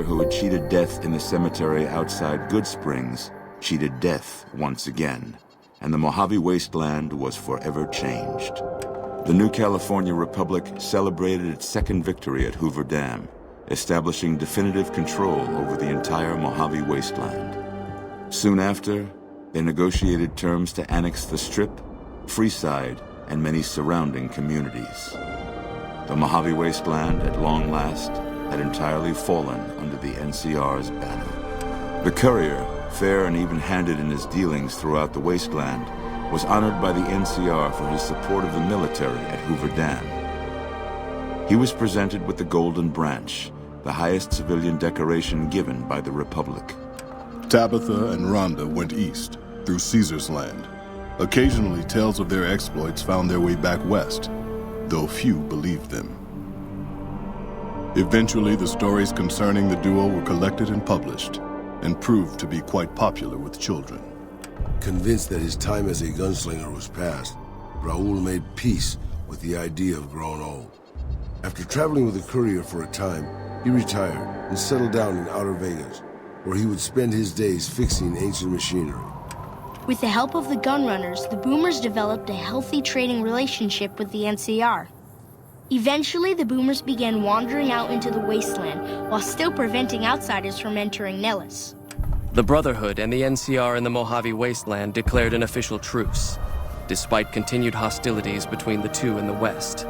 who had cheated death in the cemetery outside Goodsprings cheated death once again, and the Mojave Wasteland was forever changed. The new California Republic celebrated its second victory at Hoover Dam, establishing definitive control over the entire Mojave Wasteland. Soon after, they negotiated terms to annex the Strip, Freeside, and many surrounding communities. The Mojave Wasteland, at long last, had entirely fallen under the NCR's banner. The Courier, fair and even-handed in his dealings throughout the wasteland, was honored by the NCR for his support of the military at Hoover Dam. He was presented with the Golden Branch, the highest civilian decoration given by the Republic. Tabitha and Rhonda went east, through Caesar's Land. Occasionally, tales of their exploits found their way back west, though few believed them. Eventually, the stories concerning the duo were collected and published, and proved to be quite popular with children. Convinced that his time as a gunslinger was past, Raul made peace with the idea of growing old. After traveling with the Courier for a time, he retired and settled down in Outer Vegas, where he would spend his days fixing ancient machinery. With the help of the Gunrunners, the Boomers developed a healthy trading relationship with the NCR. Eventually, the Boomers began wandering out into the wasteland while still preventing outsiders from entering Nellis. The Brotherhood and the NCR in the Mojave Wasteland declared an official truce, despite continued hostilities between the two in the west.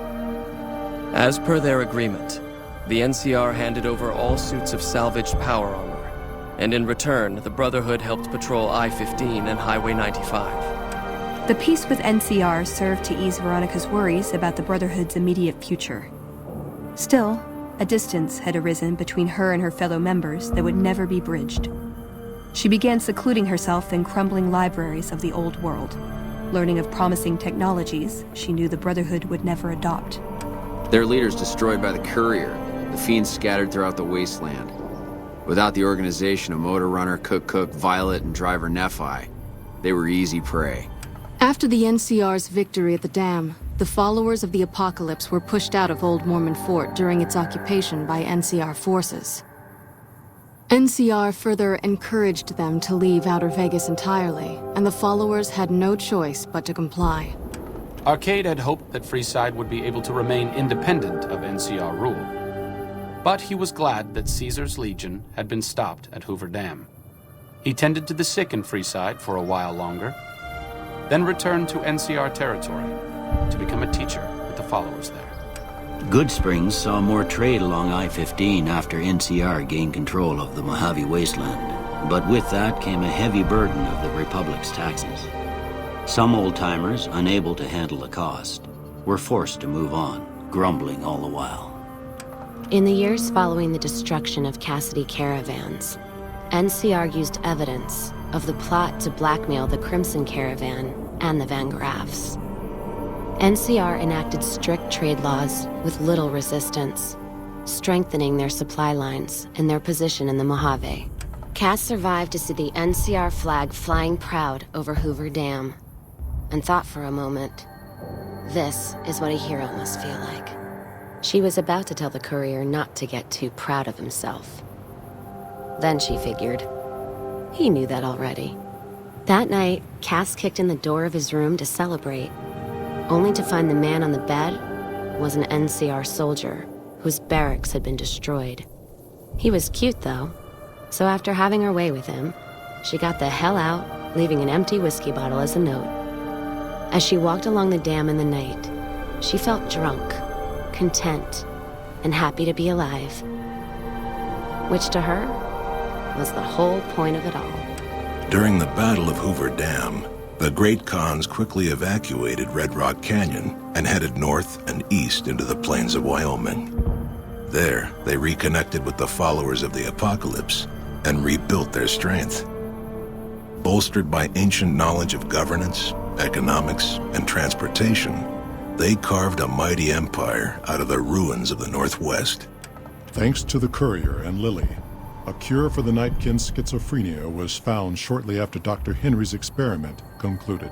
As per their agreement, the NCR handed over all suits of salvaged power armor, and in return, the Brotherhood helped patrol I-15 and Highway 95. The peace with NCR served to ease Veronica's worries about the Brotherhood's immediate future. Still, a distance had arisen between her and her fellow members that would never be bridged. She began secluding herself in crumbling libraries of the old world, learning of promising technologies she knew the Brotherhood would never adopt. Their leaders destroyed by the Courier, the fiends scattered throughout the wasteland. Without the organization of Motor Runner, Cook, Violet, and Driver Nephi, they were easy prey. After the NCR's victory at the dam, the followers of the Apocalypse were pushed out of Old Mormon Fort during its occupation by NCR forces. NCR further encouraged them to leave Outer Vegas entirely, and the followers had no choice but to comply. Arcade had hoped that Freeside would be able to remain independent of NCR rule. But he was glad that Caesar's Legion had been stopped at Hoover Dam. He tended to the sick in Freeside for a while longer, then returned to NCR territory to become a teacher with the followers there. Goodsprings saw more trade along I-15 after NCR gained control of the Mojave Wasteland. But with that came a heavy burden of the Republic's taxes. Some old-timers, unable to handle the cost, were forced to move on, grumbling all the while. In the years following the destruction of Cassidy Caravans, NCR used evidence of the plot to blackmail the Crimson Caravan and the Van Graffs. NCR enacted strict trade laws with little resistance, strengthening their supply lines and their position in the Mojave. Cass survived to see the NCR flag flying proud over Hoover Dam, and thought for a moment, this is what a hero must feel like. She was about to tell the Courier not to get too proud of himself. Then she figured, he knew that already. That night, Cass kicked in the door of his room to celebrate, only to find the man on the bed was an NCR soldier whose barracks had been destroyed. He was cute, though, so after having her way with him, she got the hell out, leaving an empty whiskey bottle as a note. As she walked along the dam in the night, she felt drunk, content, and happy to be alive, which to her was the whole point of it all. During the Battle of Hoover Dam, the Great Khans quickly evacuated Red Rock Canyon and headed north and east into the plains of Wyoming. There, they reconnected with the followers of the Apocalypse and rebuilt their strength. Bolstered by ancient knowledge of governance, economics, and transportation, they carved a mighty empire out of the ruins of the Northwest. Thanks to the Courier and Lily, a cure for the Nightkin's schizophrenia was found shortly after Dr. Henry's experiment concluded.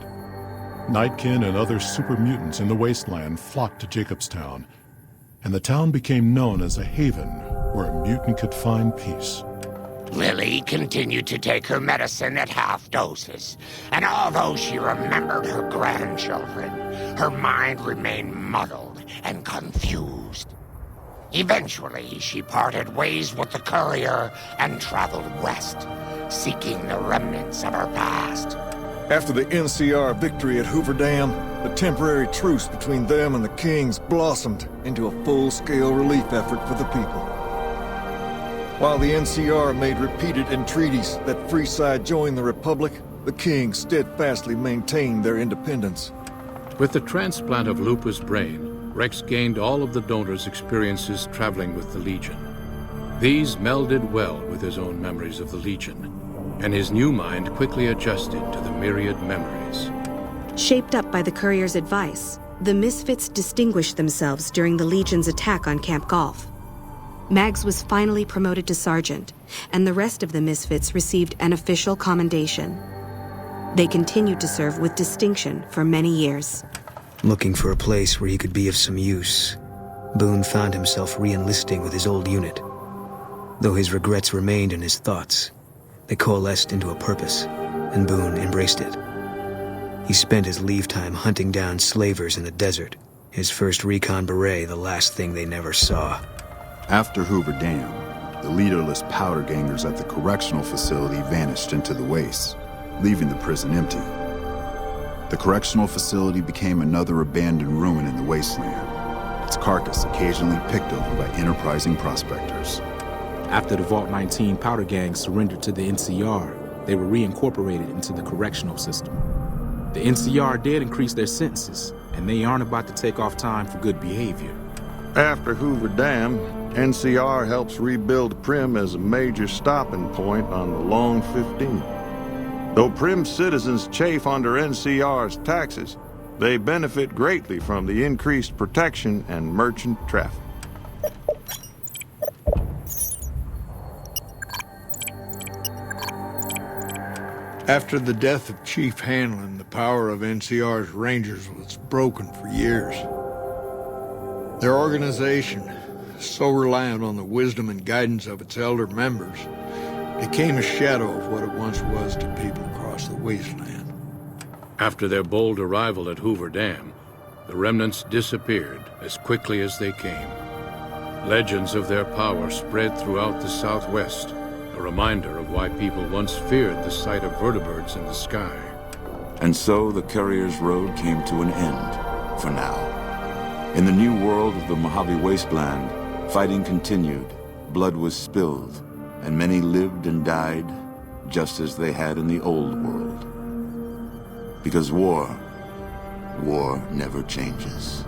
Nightkin and other super mutants in the wasteland flocked to Jacobstown, and the town became known as a haven where a mutant could find peace. Lily continued to take her medicine at half doses, and although she remembered her grandchildren, her mind remained muddled and confused. Eventually, she parted ways with the courier and traveled west, seeking the remnants of her past. After the NCR victory at Hoover Dam, the temporary truce between them and the Kings blossomed into a full-scale relief effort for the people. While the NCR made repeated entreaties that Freeside join the Republic, the Kings steadfastly maintained their independence. With the transplant of Lupa's brain, Rex gained all of the donor's experiences traveling with the Legion. These melded well with his own memories of the Legion, and his new mind quickly adjusted to the myriad memories. Shaped up by the courier's advice, the Misfits distinguished themselves during the Legion's attack on Camp Golf. Mags was finally promoted to sergeant, and the rest of the Misfits received an official commendation. They continued to serve with distinction for many years. Looking for a place where he could be of some use, Boone found himself re-enlisting with his old unit. Though his regrets remained in his thoughts, they coalesced into a purpose, and Boone embraced it. He spent his leave time hunting down slavers in the desert, his first recon beret the last thing they never saw. After Hoover Dam, the leaderless powder gangers at the correctional facility vanished into the wastes, leaving the prison empty. The correctional facility became another abandoned ruin in the wasteland, its carcass occasionally picked over by enterprising prospectors. After the Vault 19 powder gang surrendered to the NCR, they were reincorporated into the correctional system. The NCR did increase their sentences, and they aren't about to take off time for good behavior. After Hoover Dam, NCR helps rebuild Primm as a major stopping point on the Long 15. Though Primm citizens chafe under NCR's taxes, they benefit greatly from the increased protection and merchant traffic. After the death of Chief Hanlon, the power of NCR's Rangers was broken for years. Their organization, so reliant on the wisdom and guidance of its elder members, became a shadow of what it once was to people across the wasteland. After their bold arrival at Hoover Dam, the remnants disappeared as quickly as they came. Legends of their power spread throughout the Southwest, a reminder of why people once feared the sight of vertibirds in the sky. And so the Courier's Road came to an end, for now. In the new world of the Mojave Wasteland, fighting continued, blood was spilled, and many lived and died just as they had in the old world. Because war never changes.